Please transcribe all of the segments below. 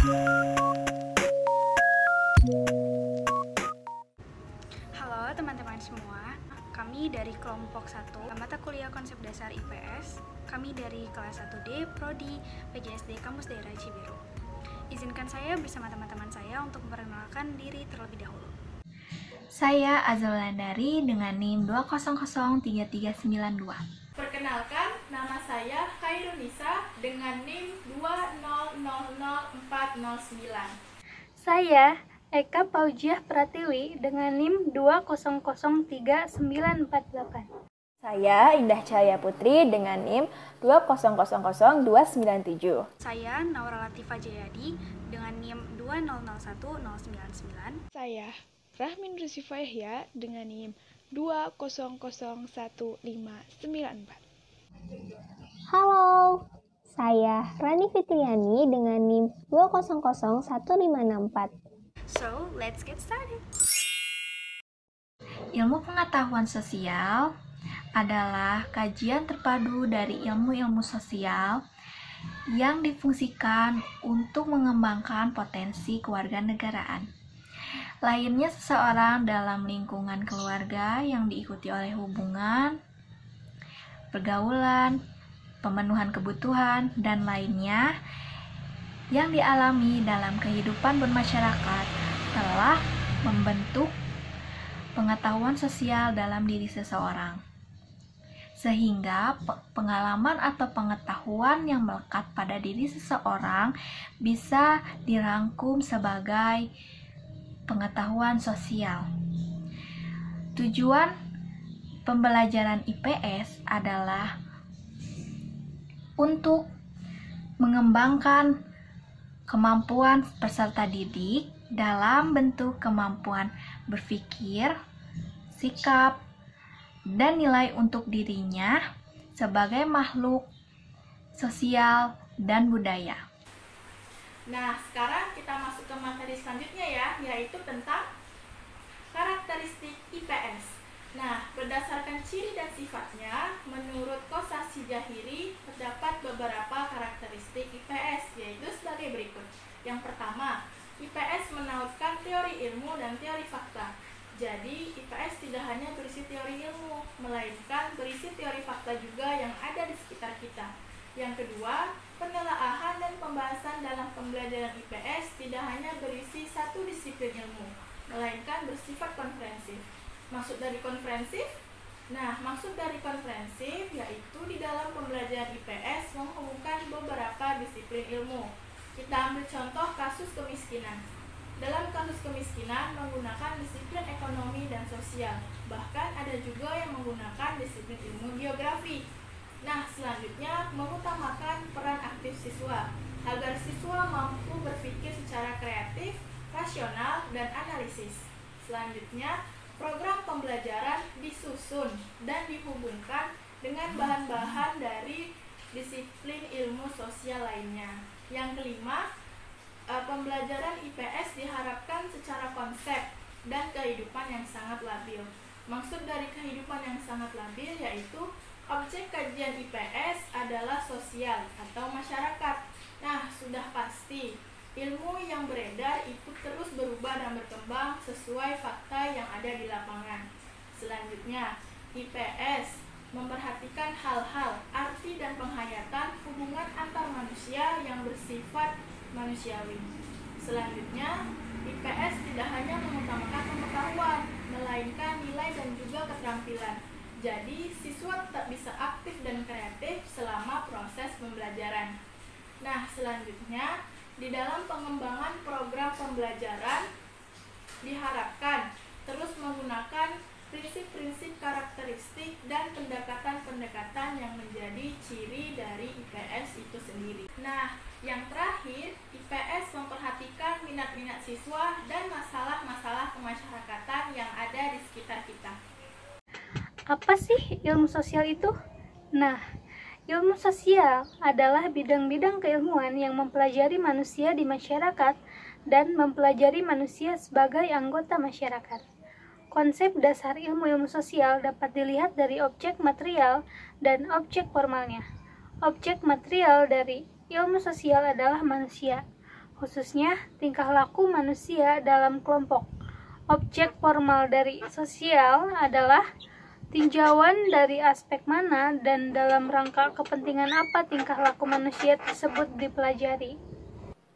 Halo teman-teman semua, kami dari kelompok 1 mata kuliah konsep dasar IPS. Kami dari kelas 1D Prodi PGSD Kampus Daerah Cibiru. Izinkan saya bersama teman-teman saya untuk memperkenalkan diri terlebih dahulu. Saya Azal Wulandari dengan NIM 2003392. Perkenalkan, nama saya Khairunisa dengan NIM 2000409. Saya Eka Paujiah Pratiwi dengan NIM 2003948. Saya Indah Cahaya Putri dengan NIM 2000297. Saya Naura Latifah Jayadi dengan NIM 2001099. Saya Rahmin Rusifa Yahya dengan NIM 2001594. Halo, saya Rani Fitriani dengan NIM 2001564. So, let's get started. Ilmu pengetahuan sosial adalah kajian terpadu dari ilmu-ilmu sosial yang difungsikan untuk mengembangkan potensi kewarganegaraan. Lainnya seseorang dalam lingkungan keluarga yang diikuti oleh hubungan, pergaulan, pemenuhan kebutuhan, dan lainnya yang dialami dalam kehidupan bermasyarakat telah membentuk pengetahuan sosial dalam diri seseorang. Sehingga pengalaman atau pengetahuan yang melekat pada diri seseorang bisa dirangkum sebagai pengetahuan sosial. Tujuan pembelajaran IPS adalah untuk mengembangkan kemampuan peserta didik dalam bentuk kemampuan berpikir, sikap, dan nilai untuk dirinya sebagai makhluk sosial dan budaya. Nah, sekarang kita masuk ke materi selanjutnya ya, yaitu tentang karakteristik IPS. Nah, berdasarkan ciri dan sifatnya, menurut Kosasih Jahiri, terdapat beberapa karakteristik IPS, yaitu sebagai berikut. Yang pertama, IPS menautkan teori ilmu dan teori fakta. Jadi, IPS tidak hanya berisi teori ilmu, melainkan berisi teori fakta juga yang ada di sekitar kita. Yang kedua, penelaahan dan pembahasan dalam pembelajaran IPS tidak hanya berisi satu disiplin ilmu, melainkan bersifat komprehensif. Maksud dari komprehensif? Nah, maksud dari komprehensif yaitu di dalam pembelajaran IPS menghubungkan beberapa disiplin ilmu. Kita ambil contoh kasus kemiskinan. Dalam kasus kemiskinan menggunakan disiplin ekonomi dan sosial. Bahkan ada juga yang menggunakan disiplin ilmu geografi. Nah, selanjutnya mengutamakan peran aktif siswa agar siswa mampu berpikir secara kreatif, rasional, dan analisis. Selanjutnya, program pembelajaran disusun dan dihubungkan dengan bahan-bahan dari disiplin ilmu sosial lainnya. Yang kelima, pembelajaran IPS diharapkan secara konsep dan kehidupan yang sangat labil. Maksud dari kehidupan yang sangat labil yaitu objek kajian IPS adalah sosial atau masyarakat. Nah, sudah pasti ilmu yang beredar itu terus berubah dan berkembang sesuai fakta yang ada di lapangan. Selanjutnya, IPS memperhatikan hal-hal, arti dan penghayatan hubungan antar manusia yang bersifat manusiawi. Selanjutnya, IPS tidak hanya mengutamakan pengetahuan, melainkan nilai dan juga keterampilan. Jadi, siswa tetap bisa aktif dan kreatif selama proses pembelajaran. Nah, selanjutnya, di dalam pengembangan program pembelajaran diharapkan terus menggunakan prinsip-prinsip karakteristik dan pendekatan-pendekatan yang menjadi ciri dari IPS itu sendiri. Nah, yang terakhir, IPS memperhatikan minat-minat siswa dan masalah-masalah kemasyarakatan yang ada di sekitar kita. Apa sih ilmu sosial itu? Nah, ilmu sosial adalah bidang-bidang keilmuan yang mempelajari manusia di masyarakat dan mempelajari manusia sebagai anggota masyarakat. Konsep dasar ilmu-ilmu sosial dapat dilihat dari objek material dan objek formalnya. Objek material dari ilmu sosial adalah manusia. khususnya tingkah laku manusia dalam kelompok. Objek formal dari sosial adalah tinjauan dari aspek mana dan dalam rangka kepentingan apa tingkah laku manusia tersebut dipelajari.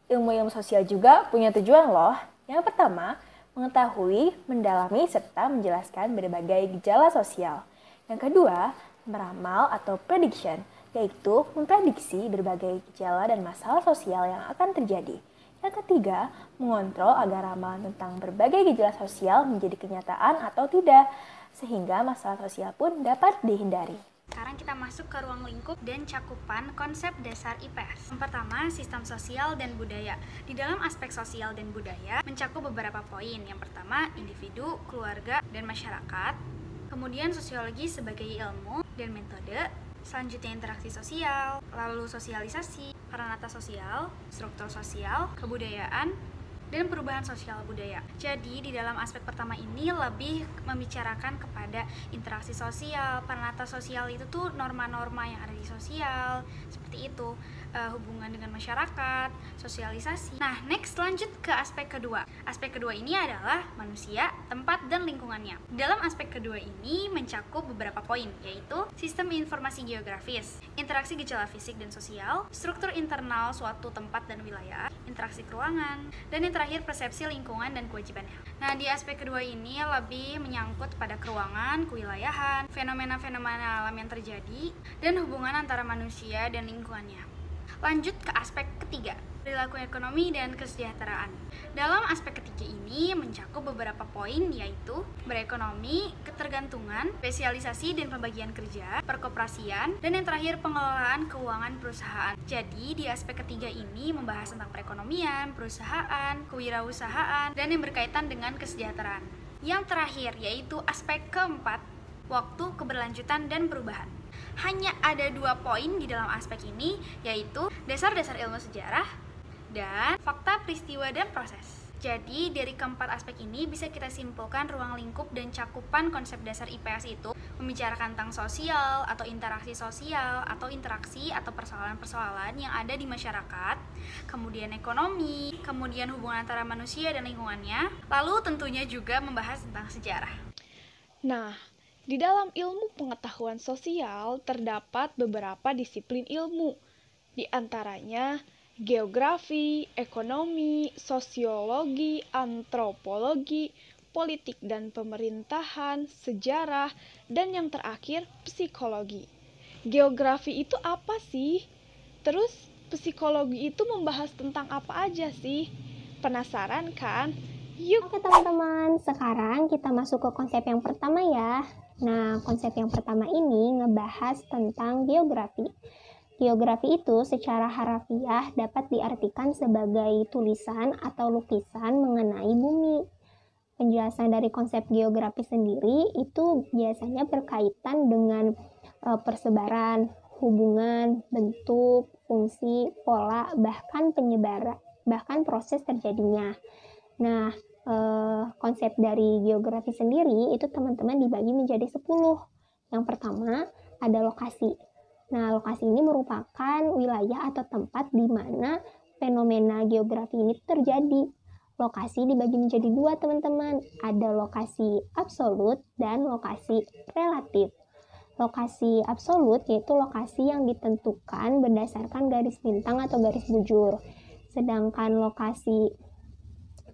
Ilmu-ilmu sosial juga punya tujuan loh. Yang pertama, mengetahui, mendalami, serta menjelaskan berbagai gejala sosial. Yang kedua, meramal atau prediction, yaitu memprediksi berbagai gejala dan masalah sosial yang akan terjadi. Yang ketiga, mengontrol agar ramalan tentang berbagai gejala sosial menjadi kenyataan atau tidak, sehingga masalah sosial pun dapat dihindari. Sekarang kita masuk ke ruang lingkup dan cakupan konsep dasar IPS. Yang pertama, sistem sosial dan budaya. Di dalam aspek sosial dan budaya mencakup beberapa poin. Yang pertama, individu, keluarga, dan masyarakat. Kemudian sosiologi sebagai ilmu dan metode. Selanjutnya interaksi sosial, lalu sosialisasi, peranata sosial, struktur sosial, kebudayaan, dan perubahan sosial budaya. Jadi di dalam aspek pertama ini lebih membicarakan kepada interaksi sosial. Peranata sosial itu tuh norma-norma yang ada di sosial, seperti itu, hubungan dengan masyarakat, sosialisasi. Nah, next lanjut ke aspek kedua. Aspek kedua ini adalah manusia, tempat, dan lingkungannya. Dalam aspek kedua ini mencakup beberapa poin, yaitu sistem informasi geografis, interaksi gejala fisik dan sosial, struktur internal suatu tempat dan wilayah, interaksi keuangan, dan yang terakhir persepsi lingkungan dan kewajibannya. Nah, di aspek kedua ini lebih menyangkut pada keuangan, kewilayahan, fenomena-fenomena alam yang terjadi, dan hubungan antara manusia dan lingkungannya. Lanjut ke aspek ketiga, perilaku ekonomi dan kesejahteraan. Dalam aspek ketiga ini mencakup beberapa poin, yaitu berekonomi, ketergantungan, spesialisasi dan pembagian kerja, perkoperasian, dan yang terakhir pengelolaan keuangan perusahaan. Jadi di aspek ketiga ini membahas tentang perekonomian, perusahaan, kewirausahaan, dan yang berkaitan dengan kesejahteraan. Yang terakhir yaitu aspek keempat, waktu, keberlanjutan, dan perubahan. Hanya ada 2 poin di dalam aspek ini, yaitu dasar-dasar ilmu sejarah dan fakta peristiwa dan proses. Jadi dari keempat aspek ini bisa kita simpulkan ruang lingkup dan cakupan konsep dasar IPS itu membicarakan tentang sosial atau interaksi sosial atau interaksi atau persoalan-persoalan yang ada di masyarakat, kemudian ekonomi, kemudian hubungan antara manusia dan lingkungannya, lalu tentunya juga membahas tentang sejarah. Nah, di dalam ilmu pengetahuan sosial terdapat beberapa disiplin ilmu, di antaranya geografi, ekonomi, sosiologi, antropologi, politik dan pemerintahan, sejarah, dan yang terakhir psikologi. Geografi itu apa sih? Terus psikologi itu membahas tentang apa aja sih? Penasaran kan? Yuk! Oke teman-teman, sekarang kita masuk ke konsep yang pertama ya. Nah, konsep yang pertama ini ngebahas tentang geografi. Geografi itu secara harafiah dapat diartikan sebagai tulisan atau lukisan mengenai bumi. Penjelasan dari konsep geografi sendiri itu biasanya berkaitan dengan persebaran, hubungan, bentuk, fungsi, pola, bahkan penyebaran, bahkan proses terjadinya. Nah, konsep dari geografi sendiri itu teman-teman dibagi menjadi 10. Yang pertama ada lokasi. Nah, lokasi ini merupakan wilayah atau tempat di mana fenomena geografi ini terjadi. Lokasi dibagi menjadi 2 teman-teman. Ada lokasi absolut dan lokasi relatif. Lokasi absolut yaitu lokasi yang ditentukan berdasarkan garis lintang atau garis bujur. Sedangkan lokasi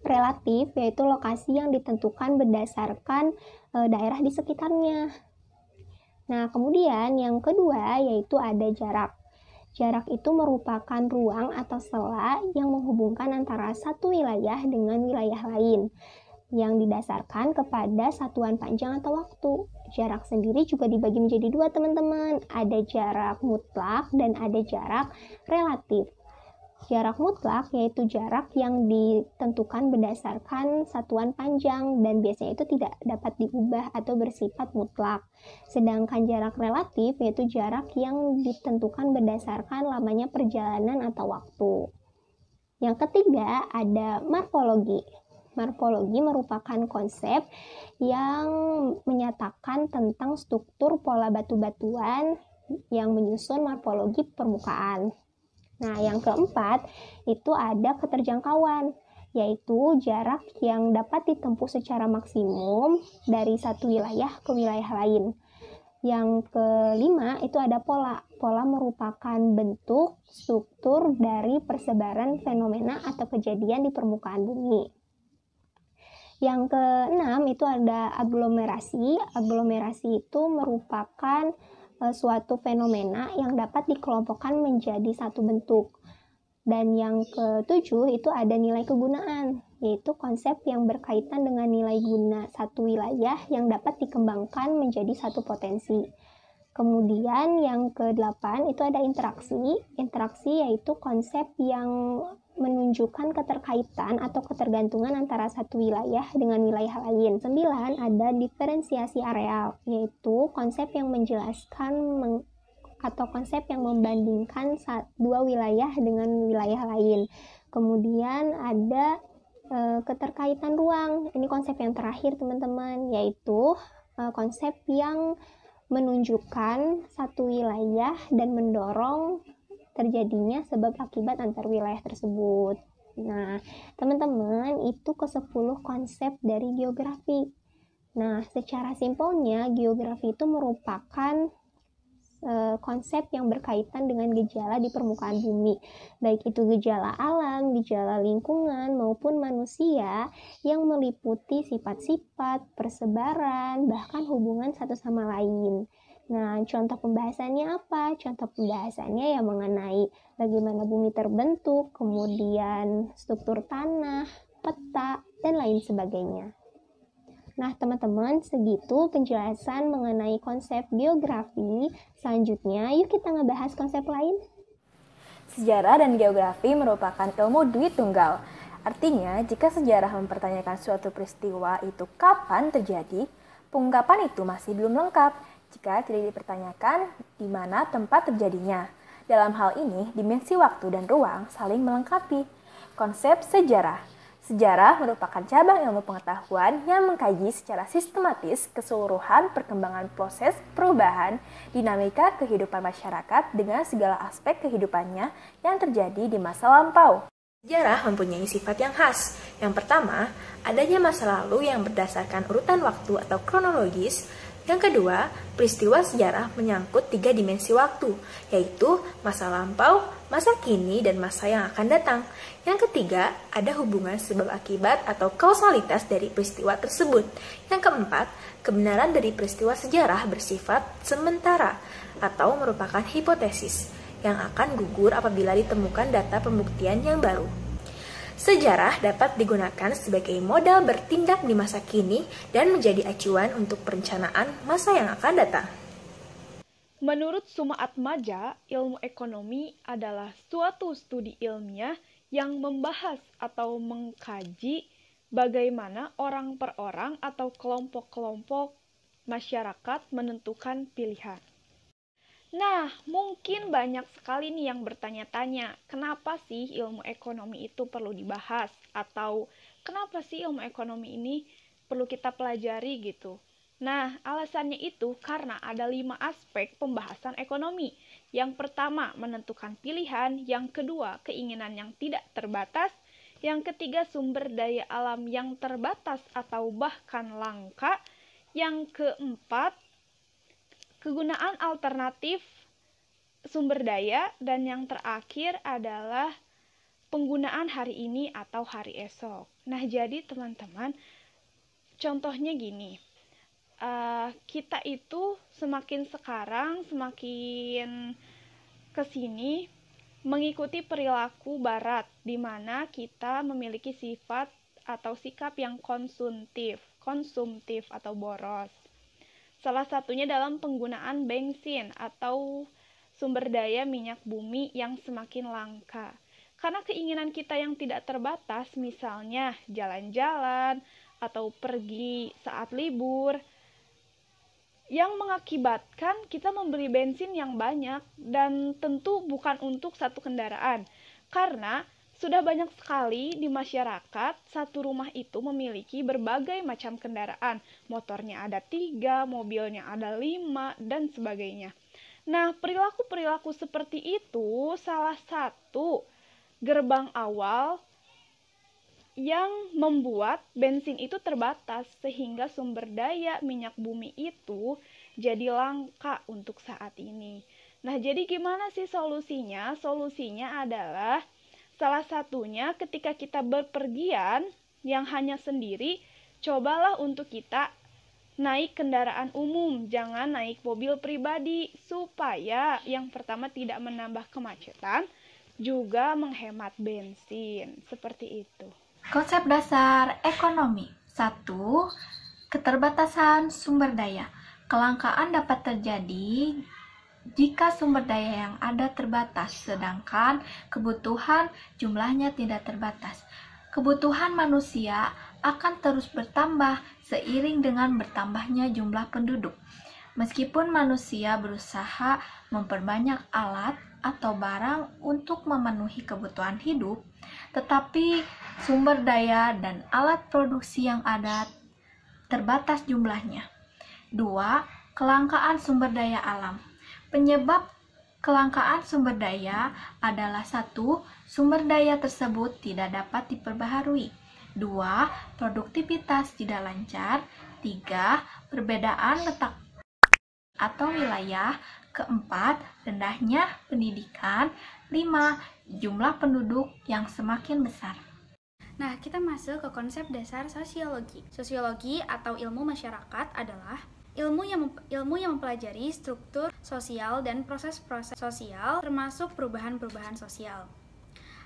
relatif yaitu lokasi yang ditentukan berdasarkan daerah di sekitarnya. Nah, kemudian yang kedua yaitu ada jarak. Jarak itu merupakan ruang atau sela yang menghubungkan antara satu wilayah dengan wilayah lain yang didasarkan kepada satuan panjang atau waktu. Jarak sendiri juga dibagi menjadi 2 teman-teman. Ada jarak mutlak dan ada jarak relatif. Jarak mutlak yaitu jarak yang ditentukan berdasarkan satuan panjang dan biasanya itu tidak dapat diubah atau bersifat mutlak. Sedangkan jarak relatif yaitu jarak yang ditentukan berdasarkan lamanya perjalanan atau waktu. Yang ketiga ada morfologi. Morfologi merupakan konsep yang menyatakan tentang struktur pola batu-batuan yang menyusun morfologi permukaan. Nah, yang keempat itu ada keterjangkauan, yaitu jarak yang dapat ditempuh secara maksimum dari satu wilayah ke wilayah lain. Yang kelima itu ada pola. Pola merupakan bentuk, struktur dari persebaran fenomena atau kejadian di permukaan bumi. Yang keenam itu ada aglomerasi. Aglomerasi itu merupakan suatu fenomena yang dapat dikelompokkan menjadi satu bentuk. Dan yang ketujuh itu ada nilai kegunaan, yaitu konsep yang berkaitan dengan nilai guna satu wilayah yang dapat dikembangkan menjadi satu potensi. Kemudian yang kedelapan itu ada interaksi. Interaksi yaitu konsep yang menunjukkan keterkaitan atau ketergantungan antara satu wilayah dengan wilayah lain. 9 ada diferensiasi areal, yaitu konsep yang menjelaskan atau konsep yang membandingkan dua wilayah dengan wilayah lain. Kemudian ada keterkaitan ruang. Ini konsep yang terakhir teman-teman, yaitu konsep yang menunjukkan satu wilayah dan mendorong terjadinya sebab akibat antar wilayah tersebut. Nah, teman-teman, itu ke-10 konsep dari geografi. Nah, secara simpelnya, geografi itu merupakan konsep yang berkaitan dengan gejala di permukaan bumi, baik itu gejala alam, gejala lingkungan, maupun manusia yang meliputi sifat-sifat, persebaran, bahkan hubungan satu sama lain. Nah, contoh pembahasannya apa? Contoh pembahasannya yang mengenai bagaimana bumi terbentuk, kemudian struktur tanah, peta, dan lain sebagainya. Nah, teman-teman, segitu penjelasan mengenai konsep geografi. Selanjutnya, yuk kita ngebahas konsep lain. Sejarah dan geografi merupakan ilmu dui tunggal. Artinya, jika sejarah mempertanyakan suatu peristiwa itu kapan terjadi, pengungkapan itu masih belum lengkap jika tidak dipertanyakan di mana tempat terjadinya. Dalam hal ini, dimensi waktu dan ruang saling melengkapi. Konsep sejarah. Sejarah merupakan cabang ilmu pengetahuan yang mengkaji secara sistematis keseluruhan perkembangan proses perubahan dinamika kehidupan masyarakat dengan segala aspek kehidupannya yang terjadi di masa lampau. Sejarah mempunyai sifat yang khas. Yang pertama, adanya masa lalu yang berdasarkan urutan waktu atau kronologis. Yang kedua, peristiwa sejarah menyangkut 3 dimensi waktu, yaitu masa lampau, masa kini, dan masa yang akan datang. Yang ketiga, ada hubungan sebab akibat atau kausalitas dari peristiwa tersebut. Yang keempat, kebenaran dari peristiwa sejarah bersifat sementara atau merupakan hipotesis yang akan gugur apabila ditemukan data pembuktian yang baru. Sejarah dapat digunakan sebagai modal bertindak di masa kini dan menjadi acuan untuk perencanaan masa yang akan datang. Menurut Suma Atmaja, ilmu ekonomi adalah suatu studi ilmiah yang membahas atau mengkaji bagaimana orang per orang atau kelompok-kelompok masyarakat menentukan pilihan. Nah, mungkin banyak sekali nih yang bertanya-tanya, kenapa sih ilmu ekonomi itu perlu dibahas? Atau kenapa sih ilmu ekonomi ini perlu kita pelajari gitu? Nah, alasannya itu karena ada 5 aspek pembahasan ekonomi. Yang pertama, menentukan pilihan. Yang kedua, keinginan yang tidak terbatas. Yang ketiga, sumber daya alam yang terbatas atau bahkan langka. Yang keempat, kegunaan alternatif sumber daya, dan yang terakhir adalah penggunaan hari ini atau hari esok. Nah, jadi teman-teman, contohnya gini, kita itu semakin kesini mengikuti perilaku barat, di mana kita memiliki sifat atau sikap yang konsumtif atau boros. Salah satunya dalam penggunaan bensin atau sumber daya minyak bumi yang semakin langka. Karena keinginan kita yang tidak terbatas, misalnya jalan-jalan atau pergi saat libur, yang mengakibatkan kita membeli bensin yang banyak dan tentu bukan untuk satu kendaraan. Karena sudah banyak sekali di masyarakat, satu rumah itu memiliki berbagai macam kendaraan. Motornya ada 3, mobilnya ada 5, dan sebagainya. Nah, perilaku-perilaku seperti itu salah satu gerbang awal yang membuat bensin itu terbatas sehingga sumber daya minyak bumi itu jadi langka untuk saat ini. Nah, jadi gimana sih solusinya? Solusinya adalah salah satunya ketika kita berpergian yang hanya sendiri, cobalah untuk kita naik kendaraan umum, jangan naik mobil pribadi, supaya yang pertama tidak menambah kemacetan, juga menghemat bensin, seperti itu. Konsep dasar ekonomi. 1. Keterbatasan sumber daya. Kelangkaan dapat terjadi jika sumber daya yang ada terbatas, sedangkan kebutuhan jumlahnya tidak terbatas. Kebutuhan manusia akan terus bertambah seiring dengan bertambahnya jumlah penduduk. Meskipun manusia berusaha memperbanyak alat atau barang untuk memenuhi kebutuhan hidup, tetapi sumber daya dan alat produksi yang ada terbatas jumlahnya. 2. Kelangkaan sumber daya alam. Penyebab kelangkaan sumber daya adalah 1. Sumber daya tersebut tidak dapat diperbaharui. 2. Produktivitas tidak lancar. 3. Perbedaan letak atau wilayah. 4. Rendahnya pendidikan. 5. Jumlah penduduk yang semakin besar. Nah, kita masuk ke konsep dasar sosiologi. Sosiologi atau ilmu masyarakat adalah ilmu yang mempelajari struktur sosial dan proses-proses sosial termasuk perubahan-perubahan sosial.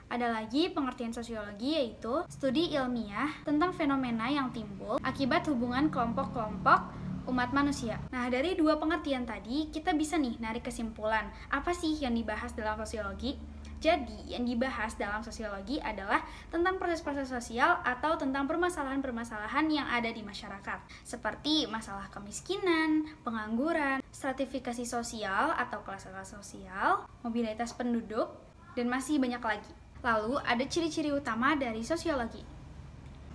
Ada lagi pengertian sosiologi, yaitu studi ilmiah tentang fenomena yang timbul akibat hubungan kelompok-kelompok umat manusia. Nah, dari dua pengertian tadi, kita bisa nih narik kesimpulan, apa sih yang dibahas dalam sosiologi? Jadi, yang dibahas dalam sosiologi adalah tentang proses-proses sosial atau tentang permasalahan-permasalahan yang ada di masyarakat, seperti masalah kemiskinan, pengangguran, stratifikasi sosial atau kelas-kelas sosial, mobilitas penduduk, dan masih banyak lagi. Lalu, ada ciri-ciri utama dari sosiologi.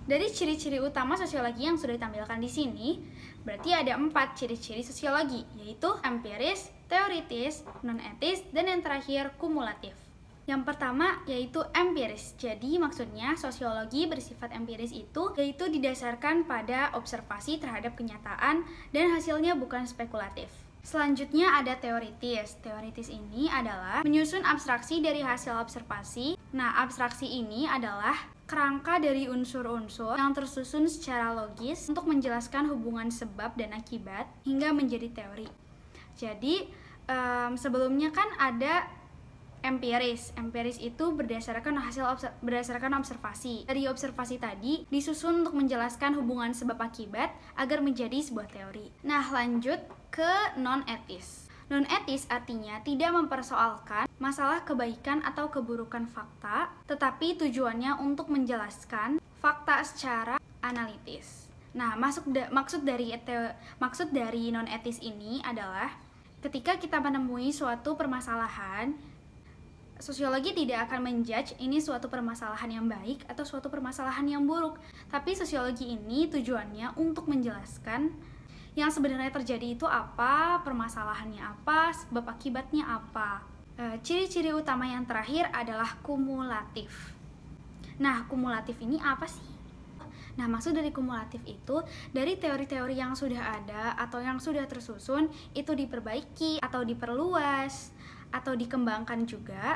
Dari ciri-ciri utama sosiologi yang sudah ditampilkan di sini, berarti ada 4 ciri-ciri sosiologi, yaitu empiris, teoritis, non-etis, dan yang terakhir kumulatif. Yang pertama yaitu empiris. Jadi maksudnya sosiologi bersifat empiris itu yaitu didasarkan pada observasi terhadap kenyataan dan hasilnya bukan spekulatif. Selanjutnya ada teoritis. Teoritis ini adalah menyusun abstraksi dari hasil observasi. Nah, abstraksi ini adalah kerangka dari unsur-unsur yang tersusun secara logis untuk menjelaskan hubungan sebab dan akibat hingga menjadi teori. Jadi sebelumnya kan ada empiris. Empiris itu berdasarkan observasi. Dari observasi tadi disusun untuk menjelaskan hubungan sebab akibat agar menjadi sebuah teori. Nah, lanjut ke non-etis. Non-etis artinya tidak mempersoalkan masalah kebaikan atau keburukan fakta, tetapi tujuannya untuk menjelaskan fakta secara analitis. Nah, maksud dari non-etis ini adalah ketika kita menemui suatu permasalahan, sosiologi tidak akan menjudge ini suatu permasalahan yang baik atau suatu permasalahan yang buruk. Tapi sosiologi ini tujuannya untuk menjelaskan yang sebenarnya terjadi itu apa, permasalahannya apa, sebab akibatnya apa. Ciri-ciri utama yang terakhir adalah kumulatif. Nah, kumulatif ini apa sih? Nah, maksud dari kumulatif itu, dari teori-teori yang sudah ada atau yang sudah tersusun, itu diperbaiki atau diperluas atau dikembangkan juga,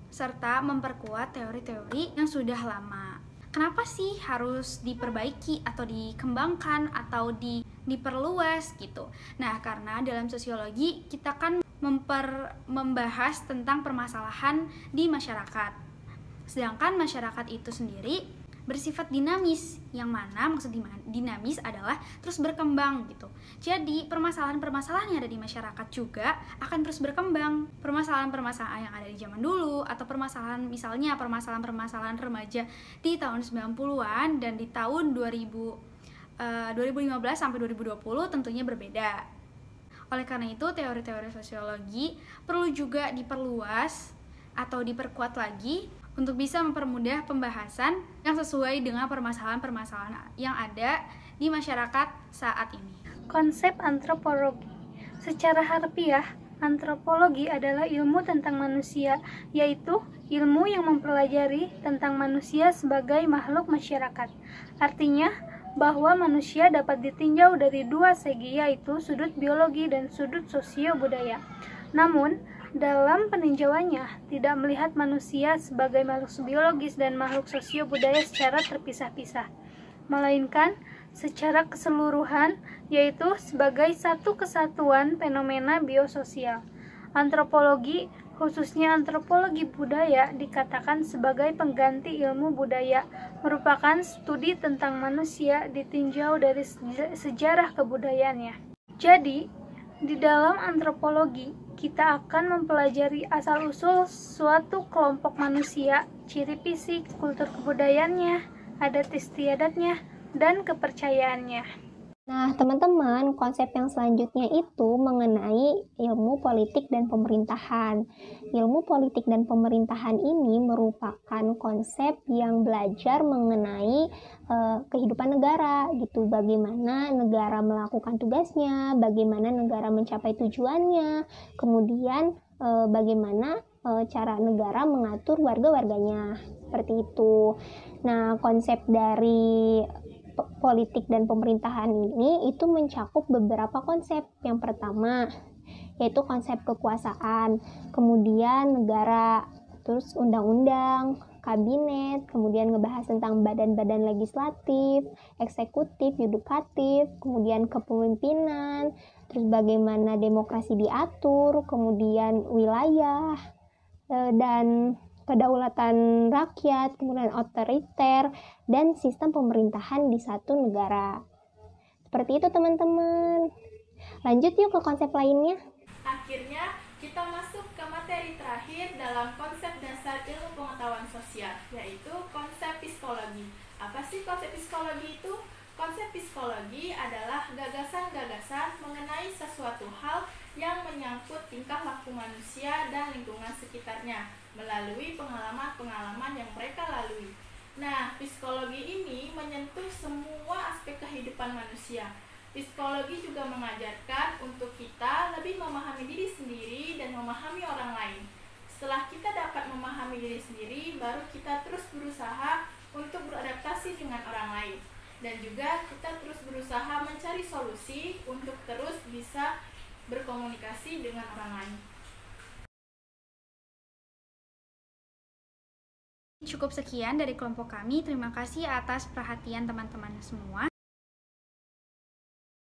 serta memperkuat teori-teori yang sudah lama. Kenapa sih harus diperbaiki atau dikembangkan atau diperluas gitu? Nah, karena dalam sosiologi kita kan membahas tentang permasalahan di masyarakat. Sedangkan masyarakat itu sendiri bersifat dinamis, yang mana maksud dinamis adalah terus berkembang gitu. Jadi permasalahan-permasalahan yang ada di masyarakat juga akan terus berkembang. Permasalahan-permasalahan yang ada di zaman dulu atau misalnya permasalahan-permasalahan remaja di tahun 90-an dan di tahun 2015 sampai 2020 tentunya berbeda. Oleh karena itu teori-teori sosiologi perlu juga diperluas atau diperkuat lagi untuk bisa mempermudah pembahasan yang sesuai dengan permasalahan-permasalahan yang ada di masyarakat saat ini. Konsep antropologi. Secara harfiah, Antropologi adalah ilmu tentang manusia, yaitu ilmu yang mempelajari tentang manusia sebagai makhluk masyarakat. Artinya, bahwa manusia dapat ditinjau dari dua segi, yaitu sudut biologi dan sudut sosio-budaya. Namun, dalam peninjauannya tidak melihat manusia sebagai makhluk biologis dan makhluk sosio-budaya secara terpisah-pisah, melainkan secara keseluruhan, yaitu sebagai satu kesatuan fenomena biososial. Antropologi, khususnya antropologi budaya, dikatakan sebagai pengganti ilmu budaya, merupakan studi tentang manusia ditinjau dari sejarah kebudayaannya. Jadi, di dalam antropologi, kita akan mempelajari asal-usul suatu kelompok manusia, ciri fisik, kultur kebudayaannya, adat istiadatnya, dan kepercayaannya. Nah, teman-teman, konsep yang selanjutnya itu mengenai ilmu politik dan pemerintahan. Ilmu politik dan pemerintahan ini merupakan konsep yang belajar mengenai kehidupan negara, gitu. Bagaimana negara melakukan tugasnya, bagaimana negara mencapai tujuannya, kemudian bagaimana cara negara mengatur warga-warganya, seperti itu. Nah, konsep dari politik dan pemerintahan ini itu mencakup beberapa konsep. Yang pertama yaitu konsep kekuasaan, kemudian negara, terus undang-undang, kabinet, kemudian ngebahas tentang badan-badan legislatif, eksekutif, yudikatif, kemudian kepemimpinan, terus bagaimana demokrasi diatur, kemudian wilayah, dan kedaulatan rakyat, kemudian otoriter, dan sistem pemerintahan di satu negara. Seperti itu teman-teman. Lanjut yuk ke konsep lainnya. Akhirnya kita masuk ke materi terakhir dalam konsep dasar ilmu pengetahuan sosial, yaitu konsep psikologi. Apa sih konsep psikologi itu? Konsep psikologi adalah gagasan-gagasan mengenai sesuatu hal yang menyangkut tingkah laku manusia dan lingkungan sekitarnya melalui pengalaman-pengalaman yang mereka lalui. Nah, psikologi ini menyentuh semua aspek kehidupan manusia. Psikologi juga mengajarkan untuk kita lebih memahami diri sendiri dan memahami orang lain. Setelah kita dapat memahami diri sendiri, baru kita terus berusaha untuk beradaptasi dengan orang lain. Dan juga kita terus berusaha mencari solusi untuk terus bisa berkomunikasi dengan orang lain. Cukup sekian dari kelompok kami. Terima kasih atas perhatian teman-teman semua.